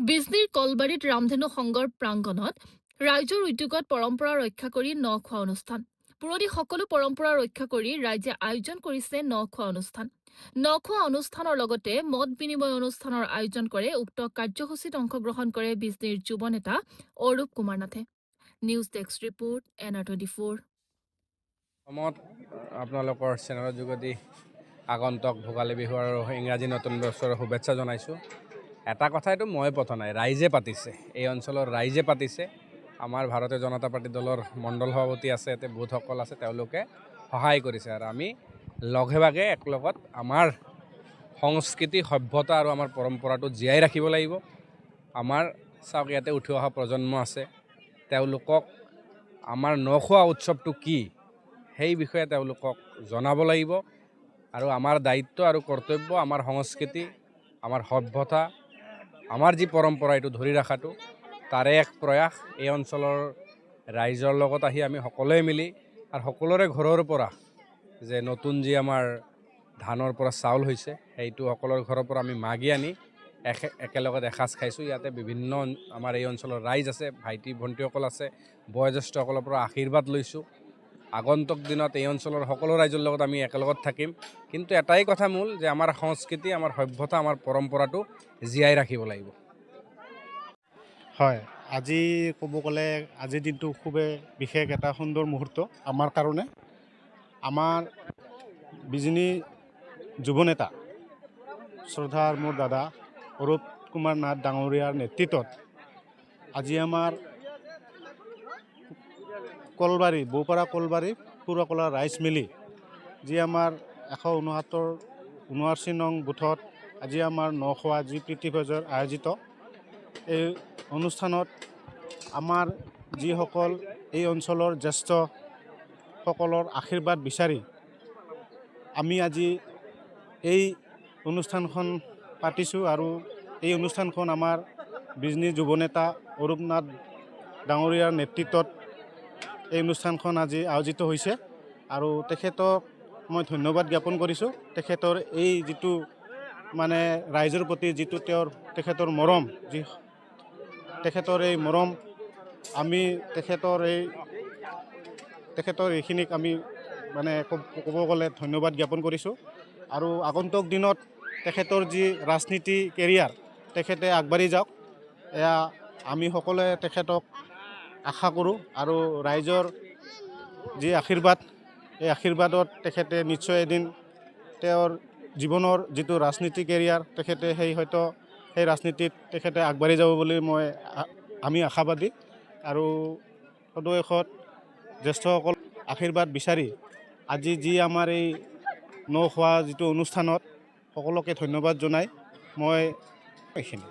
বিজনীৰ কলবাৰীত ৰামধেনু সংঘৰ প্ৰাংগণত ৰাইজৰ উদ্যোগত পৰম্পৰা ৰক্ষা কৰি ন খোৱা অনুষ্ঠান। পুৰণি সকলো পৰম্পৰা ৰক্ষা কৰি ৰাইজে আয়োজন কৰিছে ন খোৱা অনুষ্ঠান। ন খোৱা অনুষ্ঠানৰ লগতে মত বিনিময় অনুষ্ঠানৰ আয়োজন কৰে। উক্ত কাৰ্যসূচীত অংশগ্ৰহণ কৰে বিজনীৰ যুৱ নেতা অৰূপ কুমাৰ নাথে। News desk report NR24। অসমত আপোনালোকৰ চেনেলৰ যোগেদি আগন্তুক ভোগালী বিহু আৰু ইংৰাজী নতুন বছৰৰ শুভেচ্ছা জনাইছোঁ। এটা কথাইতো মই পতা নাই, ৰাইজে পাতিছে, এই অঞ্চলৰ ৰাইজে পাতিছে। আমাৰ ভাৰতীয় জনতা পাৰ্টি দলৰ মণ্ডল সভাপতি আছে, ইয়াতে বুথসকল আছে, তেওঁলোকে সহায় কৰিছে। আৰু আমি লগে ভাগে একলগত আমাৰ সংস্কৃতি, সভ্যতা আৰু আমাৰ পৰম্পৰাটো জীয়াই ৰাখিব লাগিব। আমাৰ চাওক, ইয়াতে উঠি অহা প্ৰজন্ম আছে, তেওঁলোকক আমাৰ নখোৱা উৎসৱটো কি সেই বিষয়ে তেওঁলোকক জনাব লাগিব। আৰু আমাৰ দায়িত্ব আৰু কৰ্তব্য আমাৰ সংস্কৃতি, আমাৰ সভ্যতা, আমাৰ যি পৰম্পৰা এইটো ধৰি ৰখাটো তাৰে এক প্ৰয়াস। এই অঞ্চলৰ ৰাইজৰ লগত আহি আমি সকলোৱে মিলি আৰু সকলোৰে ঘৰৰ পৰা যে নতুন যি আমাৰ ধানৰ পৰা চাউল হৈছে সেইটো সকলোৰে ঘৰৰ পৰা আমি মাগি আনি একেলগত এসাঁজ খাইছোঁ। ইয়াতে বিভিন্ন আমাৰ এই অঞ্চলৰ ৰাইজ আছে, ভাইটি ভণ্টিসকল আছে, বয়োজ্যেষ্ঠসকলৰ পৰা আশীৰ্বাদ লৈছোঁ। আগন্তুক দিনত এই অঞ্চলৰ সকলো ৰাইজৰ লগত আমি একেলগত থাকিম। কিন্তু এটাই কথা মূল যে আমাৰ সংস্কৃতি, আমাৰ সভ্যতা, আমাৰ পৰম্পৰাটো জীয়াই ৰাখিব লাগিব। হয়, আজি ক'ব গ'লে আজিৰ দিনটো খুবেই বিশেষ এটা সুন্দৰ মুহূৰ্ত আমাৰ কাৰণে। আমাৰ বিজনী যুৱ নেতা শ্ৰদ্ধাৰ মোৰ দাদা অৰূপ কুমাৰ নাথ ডাঙৰীয়াৰ নেতৃত্বত আজি আমাৰ কলবাৰী, বৌপাৰা কলবাৰী পুৰকলা ৰাইজ মিলি যি আমাৰ 169 নং বুথত আজি আমাৰ নখোৱা যি প্ৰীতিভোজৰ আয়োজিত এই অনুষ্ঠানত আমাৰ যিসকল এই অঞ্চলৰ জ্যেষ্ঠসকলৰ আশীৰ্বাদ বিচাৰি আমি আজি এই অনুষ্ঠানখন পাতিছোঁ। আৰু এই অনুষ্ঠানখন আমাৰ বিজনী যুৱ নেতা অৰূপ নাথ ডাঙৰীয়াৰ নেতৃত্বত এই অনুষ্ঠানখন আজি আয়োজিত হৈছে। আৰু তেখেতক মই ধন্যবাদ জ্ঞাপন কৰিছোঁ। তেখেতৰ এই যিটো মানে ৰাইজৰ প্ৰতি যিটো তেখেতৰ মৰম, তেখেতৰ এই মৰম, আমি তেখেতৰ এইখিনিক আমি মানে ক'ব গ'লে ধন্যবাদ জ্ঞাপন কৰিছোঁ। আৰু আগন্তুক দিনত তেখেতৰ যি ৰাজনীতি কেৰিয়াৰ তেখেতে আগবাঢ়ি যাওক, এয়া আমি সকলোৱে তেখেতক আশা কৰোঁ। আৰু ৰাইজৰ যি আশীৰ্বাদ, এই আশীৰ্বাদত তেখেতে নিশ্চয় এদিন তেওঁৰ জীৱনৰ যিটো ৰাজনীতি কেৰিয়াৰ তেখেতে সেই ৰাজনীতিত তেখেতে আগবাঢ়ি যাব বুলি আমি আশাবাদী। আৰু সদৌ জ্যেষ্ঠসকল আশীৰ্বাদ বিচাৰি আজি যি আমাৰ এই নখোৱা যিটো অনুষ্ঠানত সকলোকে ধন্যবাদ জনাই মই এইখিনি